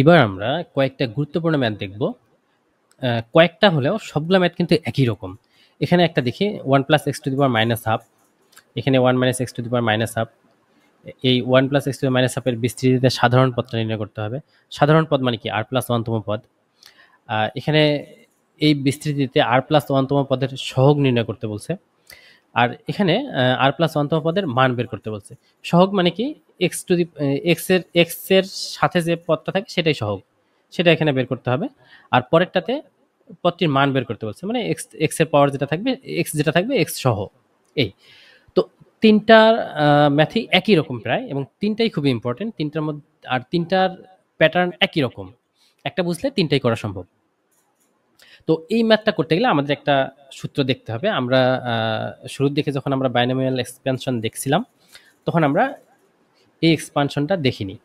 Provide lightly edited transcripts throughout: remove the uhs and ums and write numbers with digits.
এবার আমরা কয়েকটা গুরুত্বপূর্ণ ম্যাথ দেখব। কয়েকটা হলেও সবগুলা ম্যাথ কিন্তু একই রকম। এখানে একটা দেখি 1 plus x to the power minus half, এখানে 1 minus X to the power minus half. এই 1 plus x to the power minus হাফের বিস্তৃতিতে সাধারণ পদটা নির্ণয় করতে হবে। সাধারণ পদ মানে কি? আর প্লাস ওয়ানতম পদ। এখানে এই বিস্তৃতিতে আর প্লাস ওয়ানতম পদের সহগ নির্ণয় করতে বলছে। আর এখানে আর প্লাস ওয়ানতম পদের মান বের করতে বলছে। সহগ মানে কি? এক্স টু দি এক্স এর সাথে যে পদটা থাকে সেটাই সহগ, সেটা এখানে বের করতে হবে। আর পরেরটাতে পদটির মান বের করতে বলছে, মানে এক্স এক্স এর পাওয়ার যেটা থাকবে, এক্স যেটা থাকবে এক্স সহ। এই তো তিনটার ম্যাথই একই রকম প্রায়, এবং তিনটাই খুবই ইম্পর্টেন্ট। তিনটার মধ্যে আর তিনটার প্যাটার্ন একই রকম, একটা বুঝলে তিনটাই করা সম্ভব। তো এই ম্যাথটা করতে গেলে আমাদের একটা সূত্র দেখতে হবে। আমরা শুরুর দিকে যখন আমরা বাইনোমিয়াল এক্সপ্যানশন দেখছিলাম, তখন আমরা এই এক্সপানশনটা দেখিনি,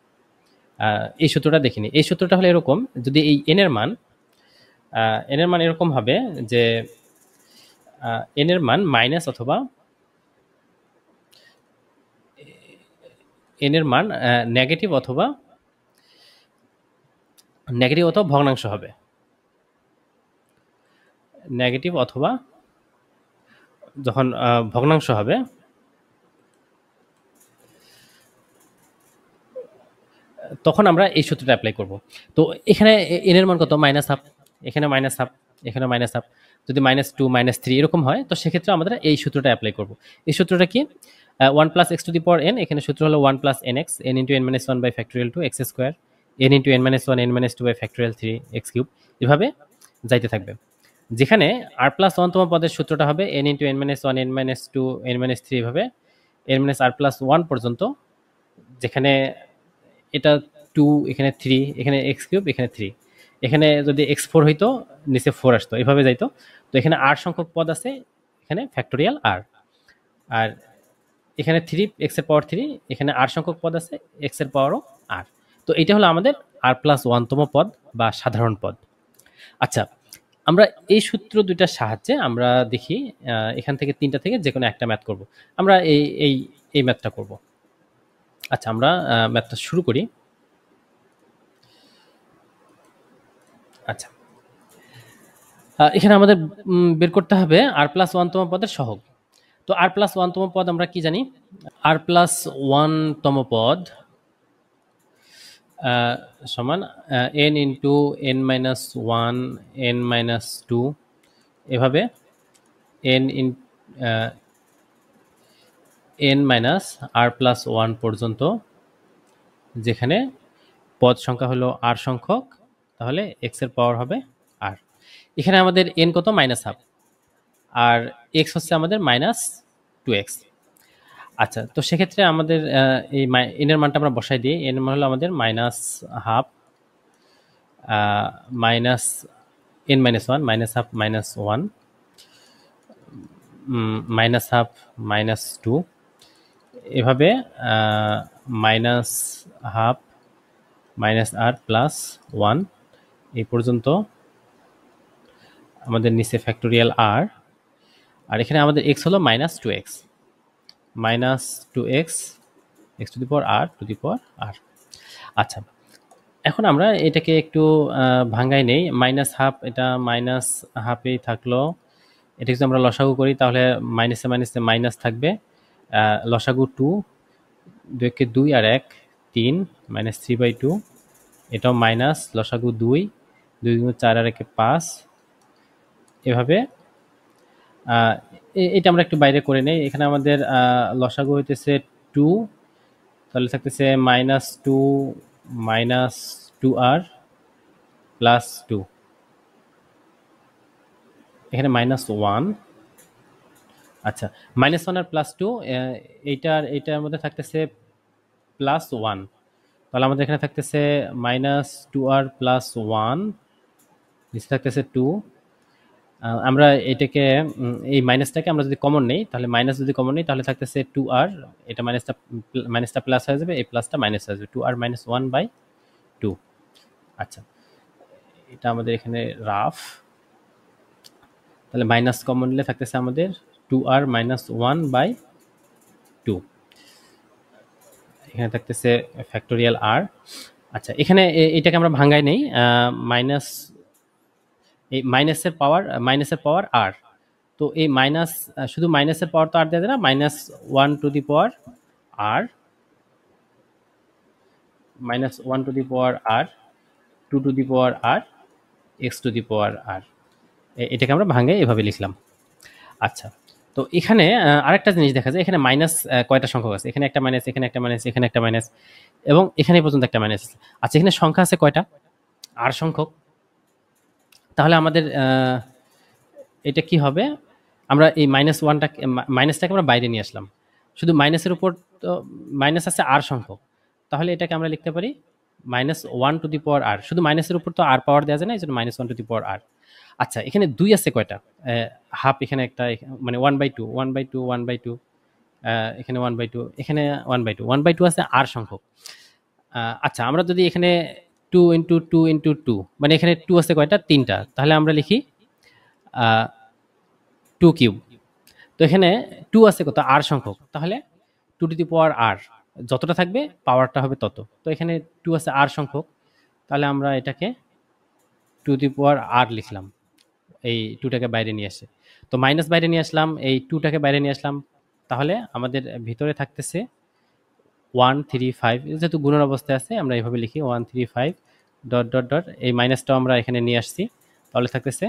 এই সূত্রটা দেখিনি। এই সূত্রটা হলো এরকম: যদি এই এন এর মান এরকম হবে যে এন এর মান মাইনাস অথবা এন এর মান নেগেটিভ অথবা ভগ্নাংশ হবে, নেগেটিভ অথবা যখন ভগ্নাংশ হবে তখন আমরা এই সূত্রটা অ্যাপ্লাই করব। তো এখানে এন এর মান কত? মাইনাস হাফ, এখানে মাইনাস হাফ, এখানে মাইনাস হাফ। যদি মাইনাস টু মাইনাস থ্রি এরকম হয়, তো সেক্ষেত্রে আমরা এই সূত্রটা অ্যাপ্লাই করব। এই সূত্রটা কি? 1 plus x to the power n, এখানে সূত্র হলো 1 plus n x, n into N minus one by factorial two x square, n into N minus one N minus two by factorial three x cube. এভাবে যাইতে থাকবে, যেখানে আর plus ওয়ানতম পদের সূত্রটা হবে n into N minus one N minus two n minus three, এভাবে n minus আর plus one পর্যন্ত, যেখানে এটা টু, এখানে থ্রি, এখানে এক্স কিউব, এখানে থ্রি। এখানে যদি এক্স ফোর হইতো নিচে ফোর আসতো, এভাবে যাইতো। তো এখানে আর সংখ্যক পদ আছে, এখানে ফ্যাক্টোরিয়াল আর। আর এখানে থ্রি এক্স এর পাওয়ার থ্রি, এখানে আর সংখ্যক পদ আছে, এক্স এর পাওয়ারও আর। তো এটা হলো আমাদের আর প্লাস ওয়ানতম পদ বা সাধারণ পদ। আচ্ছা, আমরা এই সূত্র দুইটার সাহায্যে আমরা দেখি এখান থেকে তিনটা থেকে যে কোনো একটা ম্যাথ করব। আমরা এই এই এই ম্যাথটা করব। আচ্ছা, আমরা ম্যাথটা শুরু করি। আচ্ছা, এখানে আমাদের বের করতে হবে আর প্লাস ওয়ানতম পদের সহগ। তো আর প্লাস ওয়ানতম পদ আমরা কি জানি? আর প্লাস ওয়ানতম পদ সমান N into N minus one N minus two, এভাবে N in N minus R plus one পর্যন্ত, যেখানে পদ সংখ্যা হলো আর সংখ্যক, তাহলে এক্স এর পাওয়ার হবে আর। এখানে আমাদের এন কত? মাইনাস হাফ, আর এক্স হচ্ছে আমাদের মাইনাস টু এক্স। আচ্ছা, তো সেক্ষেত্রে আমাদের এই এন এর মানটা আমরা বসাই দিই। এন মান হলো আমাদের minus half minus n minus one, minus half minus one, minus half minus two, এভাবে মাইনাস হাফ মাইনাস আর প্লাস ওয়ান এই পর্যন্ত আমাদের নিচে ফ্যাক্টোরিয়াল আর। আর এখানে আমাদের এক্স হলো minus two X, minus two X X to the power R to the power আর। আচ্ছা, এখন আমরা এটাকে একটু ভাঙ্গাই নেই। মাইনাস হাফ, এটা মাইনাস হাফেই থাকলো। এটা যদি আমরা লসাগু করি তাহলে মাইনাসে মাইনাসে মাইনাস থাকবে। লসাগু টু, দুইকে দুই আর এক তিন, মাইনাস থ্রি বাই টু। এটাও মাইনাস, লসাগু দুই, দুই দুই চার আর একে পাঁচ। এভাবে এটা আমরা একটু বাইরে করে নেই। এখানে আমাদের লসাগু হইতেছে টু, তাহলে থাকতেছে মাইনাস টু আর প্লাস টু, এখানে মাইনাস ওয়ান। আচ্ছা, মাইনাস ওয়ান আর প্লাস টু, এইটার মধ্যে থাকতেছে প্লাস ওয়ান, তাহলে আমাদের এখানে থাকতেছে মাইনাস টু আর প্লাস ওয়ান, নিচে থাকতেছে টু। আমরা এটাকে এই মাইনাসটাকে আমরা যদি কমন নেই, তাহলে মাইনাস যদি কমন নেই তাহলে থাকতেছে টু আর, এটা মাইনাসটা প্লাস হয়ে যাবে, এই প্লাসটা মাইনাস হয়ে যাবে, two R minus one by two. আচ্ছা, এটা আমাদের এখানে রাফ। তাহলে মাইনাস কমন নিলে থাকতেছে আমাদের two R minus one by two, এখানে থাকতেছে ফ্যাক্টোরিয়াল আর। আচ্ছা, এখানে এটাকে আমরা ভাঙাই নেই, মাইনাস, এই মাইনাসের পাওয়ার আর, তো এই মাইনাস, শুধু মাইনাসের পাওয়ার তো আর দেওয়া যায় না, minus one to the power R, minus one to the power R, two to the power R, X to the power R, এটাকে আমরা ভাঙে এভাবে লিখলাম। আচ্ছা, তো এখানে আরেকটা জিনিস দেখা যায়, এখানে মাইনাস কয়টা সংখ্যক আছে, এখানে একটা মাইনাস, এখানে একটা মাইনাস, এখানে একটা মাইনাস, এবং এখানে পর্যন্ত একটা মাইনাস আছে। আচ্ছা, এখানে সংখ্যা আছে কয়টা, আর সংখ্যক। তাহলে আমাদের এটা কি হবে, আমরা এই মাইনাস ওয়ানটাকে, মাইনাসটাকে আমরা বাইরে নিয়ে আসলাম, শুধু মাইনাসের উপর তো মাইনাস আছে আর সংখ্যক, তাহলে এটাকে আমরা লিখতে পারি minus one to the power আর, শুধু মাইনাসের উপর তো আর পাওয়ার দেওয়া যায় না, এই জন্য minus one to the power আর। আচ্ছা, এখানে দুই আছে কয়টা, হাফ, এখানে একটা, মানে one by two, one by two, one by two, এখানে ওয়ান বাই টু, এখানে one by two, one by two আছে আর সংখ্যক। আচ্ছা, আমরা যদি এখানে two into two into two, মানে এখানে টু আছে কয়টা, তিনটা, তাহলে আমরা লিখি টু কিউব। তো এখানে টু আছে কত, আর সংখ্যক, তাহলে টু টু দি পাওয়ার আর, যতটা থাকবে পাওয়ারটা হবে তত। তো এখানে টু আছে আর সংখ্যক, তাহলে আমরা এটাকে টু দি পাওয়ার আর লিখলাম, এই টুটাকে বাইরে নিয়ে আসে। তো মাইনাস বাইরে নিয়ে আসলাম, এই টুটাকে বাইরে নিয়ে আসলাম, তাহলে আমাদের ভিতরে থাকতেছে ওয়ান থ্রি ফাইভ, যেহেতু গুণের অবস্থায় আছে আমরা এইভাবে লিখি one three five dot dot dot, এই মাইনাসটাও আমরা এখানে নিয়ে আসছি, তাহলে থাকতেছে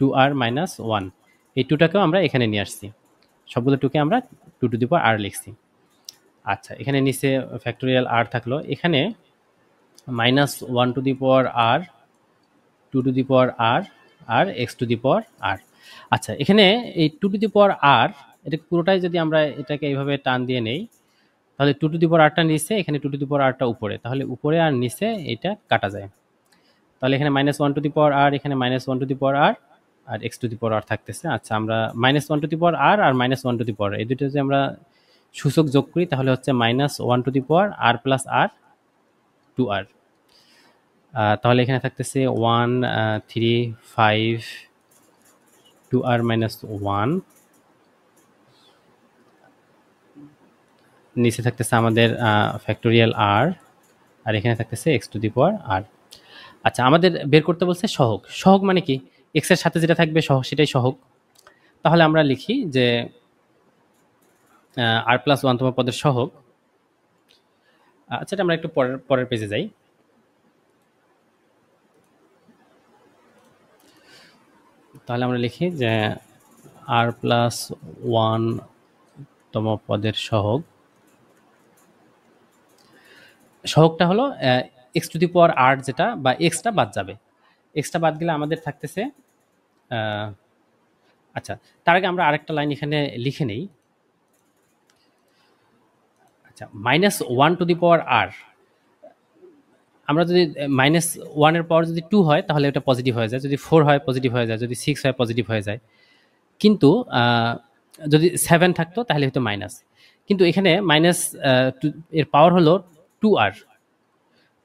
টু আর মাইনাস ওয়ান, এই টুটাকেও আমরা এখানে নিয়ে আসছি, সবগুলো টুকে আমরা টু টু দি পাওয়ার আর লিখছি। আচ্ছা, এখানে নিচে ফ্যাক্টোরিয়াল আর থাকলো, এখানে minus one to the power R, two to the power R, আর এক্স টু দি পাওয়ার আর। আচ্ছা, এখানে এই টু টু দি পাওয়ার আর, এটা পুরোটাই যদি আমরা এটাকে এইভাবে টান দিয়ে নেই, তাহলে টু টু দি পাওয়ার আরটা নিচে, এখানে টু টু দি পাওয়ার আরটা উপরে, তাহলে উপরে আর নিচে এটা কাটা যায়, তাহলে এখানে minus one to the power R, এখানে minus one to the power R, আর X to the power R থাকতেছে। আচ্ছা, আমরা minus one to the power R minus one to the power, এই দুটো যদি আমরা সূচক যোগ করি, তাহলে হচ্ছে minus one to the power R plus R two R. তাহলে এখানে থাকতেছে ওয়ান থ্রি ফাইভ টু আর মাইনাস ওয়ান, নিচে থাকতেছে আমাদের ফ্যাক্টোরিয়াল আর, আর এখানে থাকতেছে এক্স টু দি পাওয়ার আর। আচ্ছা, আমাদের বের করতে বলছে সহগ, সহগ মানে কি, এক্স এর সাথে যেটা থাকবে সহগ সেটাই সহগ, তাহলে আমরা লিখি যে আর প্লাস ওয়ানতম পদের সহগ। আচ্ছা, এটা আমরা একটু পরের পরের পেজে যাই। তাহলে আমরা লিখি যে আর প্লাস ওয়ানতম পদের সহগ, সহগটা হলো এক্স টু দি পাওয়ার আর যেটা, বা এক্সটা বাদ যাবে, এক্সটা বাদ গেলে আমাদের থাকতেছে আচ্ছা, তার আগে আমরা আরেকটা লাইন এখানে লিখে নেই। আচ্ছা, minus one to the power আর, আমরা যদি মাইনাস ওয়ানের পাওয়ার যদি টু হয় তাহলে এটা পজিটিভ হয়ে যায়, যদি ফোর হয় পজিটিভ হয়ে যায়, যদি সিক্স হয় পজিটিভ হয়ে যায়, কিন্তু যদি সেভেন থাকতো তাহলে হয়তো মাইনাস, কিন্তু এখানে মাইনাস এর পাওয়ার হলো টু আর,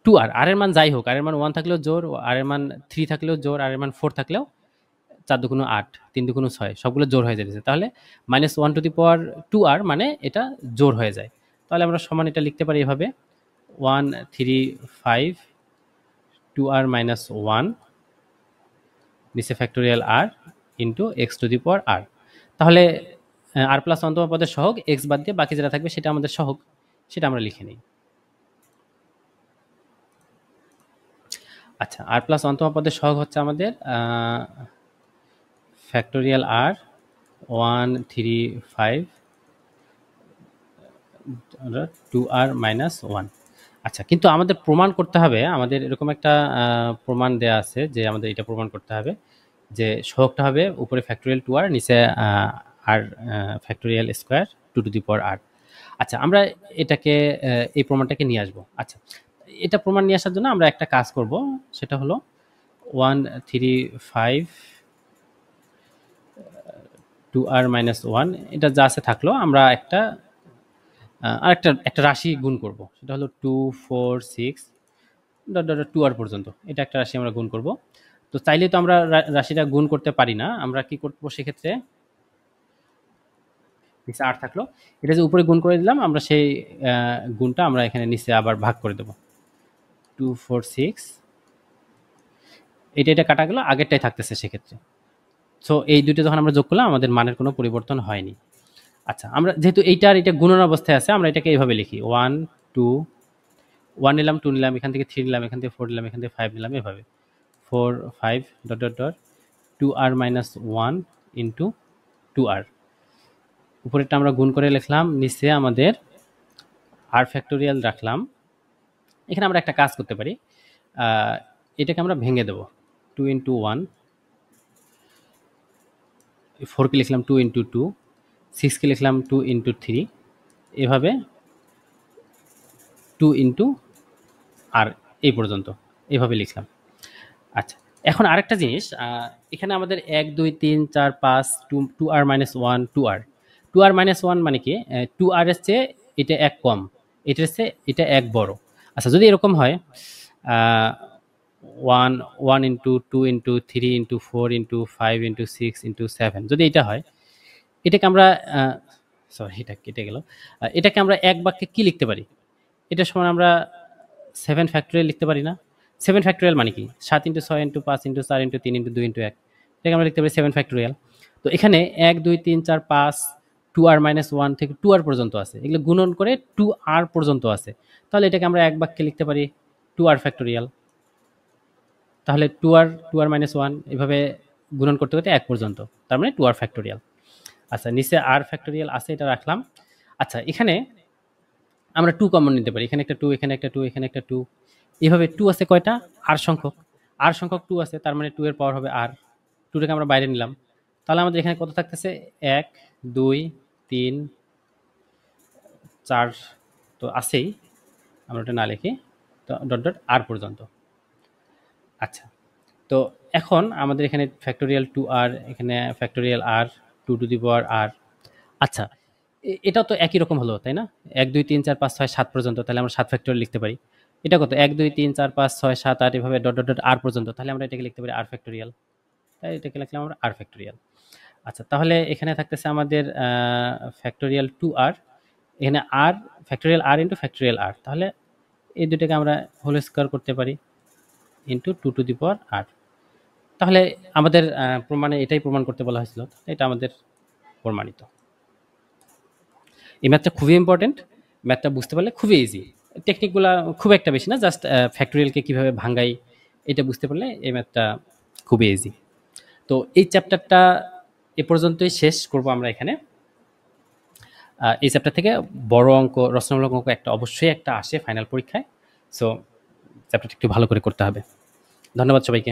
টু আর, আর এর মান যাই হোক, আর এর মান ওয়ান থাকলেও জোর, আর এর মান থ্রি থাকলেও জোর, আর এর মান ফোর থাকলেও, চার দুগুণ আট, তিন দুগুণ ছয়, সবগুলো জোর হয়ে যাচ্ছে, তাহলে minus one to the power two R মানে এটা জোর হয়ে যায়। তাহলে আমরা সমান এটা লিখতে পারি এভাবে ওয়ান থ্রি ফাইভ টু আর মাইনাস ওয়ান, নিচে factorial R into X to the power R. তাহলে আর প্লাস অন্তম পদের সহগ, এক্স বাদ দিয়ে বাকি যেটা থাকবে সেটা আমাদের সহগ, সেটা আমরা লিখে নিই। আচ্ছা, আর প্লাস অন্তম পদের সহগ হচ্ছে আমাদের ফ্যাক্টোরিয়াল আর ওয়ান থ্রি ফাইভ টু আর মাইনাস ওয়ান। আচ্ছা, কিন্তু আমাদের প্রমাণ করতে হবে, আমাদের এরকম একটা প্রমাণ দেয়া আছে যে আমাদের এটা প্রমাণ করতে হবে যে সহগটা হবে উপরে ফ্যাক্টোরিয়াল টু আর, নিচে R factorial square two to the power আর। আচ্ছা, আমরা এটাকে এই প্রমাণটাকে নিয়ে আসবো। আচ্ছা, এটা প্রমাণ নিয়ে আসার জন্য আমরা একটা কাজ করব, সেটা হলো ওয়ান থ্রি ফাইভ টু আর মাইনাস ওয়ান, এটা যা আছে থাকলো, আমরা একটা আরেকটা একটা রাশি গুণ করব, সেটা হলো two four six dot dot two R পর্যন্ত, এটা একটা রাশি আমরা গুণ করব। তো চাইলে তো আমরা রাশিটা গুণ করতে পারি না, আমরা কি করবো সেক্ষেত্রে, নিচে আর থাকলো, এটা যে উপরে গুণ করে দিলাম, আমরা সেই গুণটা আমরা এখানে নিচে আবার ভাগ করে দেবো। 246 এটা কাটা গেল, আগেরটাই থাকতেছে সেক্ষেত্রে। সো এই দুটো যখন আমরা যোগ করলাম আমাদের মানের কোনো পরিবর্তন হয়নি। আচ্ছা, আমরা যেহেতু এইটা আর এটা গুণন অবস্থায় আছে, আমরা এটাকে এইভাবে লিখি 1 2 1 নিলাম, 2 নিলাম, এখান থেকে 3 নিলাম, এখান থেকে 4 নিলাম, এখান থেকে 5 নিলাম, এভাবে 4 5 dot dot dot 2r minus 1 into 2r। উপরেরটা আমরা গুণ করে লিখলাম, নিচে আমাদের r ফ্যাক্টোরিয়াল রাখলাম। এখানে আমরা একটা কাজ করতে পারি, এটাকে আমরা ভেঙে দেব। 2 ইন্টু 1, 4কে লিখলাম 2 ইন্টু 2, 6কে লিখলাম 2 ইন্টু 3, এভাবে 2 ইন্টু আর এই পর্যন্ত এভাবে লিখলাম। আচ্ছা, এখন আরেকটা জিনিস, এখানে আমাদের 1 2 3 4 5 2 আর মাইনাস 1 2 আর মাইনাস 1 মানে কি, 2 আর এর চেয়ে এটা এক কম, এটার চেয়ে এটা এক বড়। আচ্ছা, যদি এরকম হয় 1 1 into 2 into 3 into 4 into 5 into 6 into 7, যদি এটা হয়, এটাকে আমরা সরি এটা কেটে গেল, এটাকে আমরা এক বাক্যে কি লিখতে পারি? এটার সমান আমরা 7 ফ্যাক্টোরিয়াল লিখতে পারি না? 7 ফ্যাক্টোরিয়াল মানে কি? 7 into 6 into 5 into 4 into 3 into 2 into 1, এটাকে আমরা লিখতে পারি 7 ফ্যাক্টোরিয়াল। তো এখানে 1 2 3 4 5 2 আর মাইনাস 1 থেকে 2 আর পর্যন্ত আছে, এগুলো গুণন করে 2 আর পর্যন্ত আছে, তাহলে এটাকে আমরা এক বাক্যে লিখতে পারি 2 আর ফ্যাক্টোরিয়াল। তাহলে 2 আর মাইনাস 1 এভাবে গুণন করতে করতে 1 পর্যন্ত, তার মানে 2 আর ফ্যাক্টোরিয়াল। আচ্ছা, নিচে আর ফ্যাক্টোরিয়াল আছে, এটা রাখলাম। আচ্ছা, এখানে আমরা 2 কমন নিতে পারি, এখানে একটা 2, এখানে একটা 2, এখানে একটা 2, এভাবে 2 আছে কয়টা? আর সংখ্যক 2 আছে, তার মানে 2 এর পাওয়ার হবে আর। 2টাকে আমরা বাইরে নিলাম, তাহলে আমাদের এখানে কত থাকতেছে? 1 2 3 4 তো আছেই, আমরা ওটা না লিখি, তো ডট ডট আর পর্যন্ত। আচ্ছা, তো এখন আমাদের এখানে ফ্যাক্টোরিয়াল 2 আর, এখানে factorial R 2 two the power আর। আচ্ছা, এটাও তো একই রকম হলো, তাই না? 1 2 3 4 5 6 7 পর্যন্ত, তাহলে আমরা 7 ফ্যাক্টোরিয়াল লিখতে পারি। এটা কত? 1 2 3 4 5 6 7 8 এভাবে ডট ডট ডট আর পর্যন্ত, তাহলে আমরা এটাকে লিখতে পারি আর ফ্যাক্টোরিয়াল। তাই এটাকে লিখলাম আমরা আর ফ্যাক্টোরিয়াল। আচ্ছা, তাহলে এখানে থাকতেছে আমাদের ফ্যাক্টোরিয়াল 2 আর, এখানে r factorial R into factorial আর, তাহলে এই দুটোকে আমরা হোল স্কোয়ার করতে পারি into 2 two the power R. তাহলে আমাদের প্রমাণে এটাই প্রমাণ করতে বলা হয়েছিল, এটা আমাদের প্রমাণিত। এই ম্যাথটা খুবই ইম্পর্টেন্ট, ম্যাথটা বুঝতে পারলে খুবই ইজি। টেকনিকগুলো খুব একটা বেশি না, জাস্ট ফ্যাক্টোরিয়ালকে কীভাবে ভাঙাই এটা বুঝতে পারলে এই ম্যাথটা খুবই ইজি। তো এই চ্যাপ্টারটা এ পর্যন্তই শেষ করব আমরা এখানে। এই চ্যাপ্টার থেকে বড় অঙ্ক, রচনামূলক অঙ্ক একটা অবশ্যই একটা আসে ফাইনাল পরীক্ষায়, সো চ্যাপ্টারটা একটু ভালো করে করতে হবে। ধন্যবাদ সবাইকে।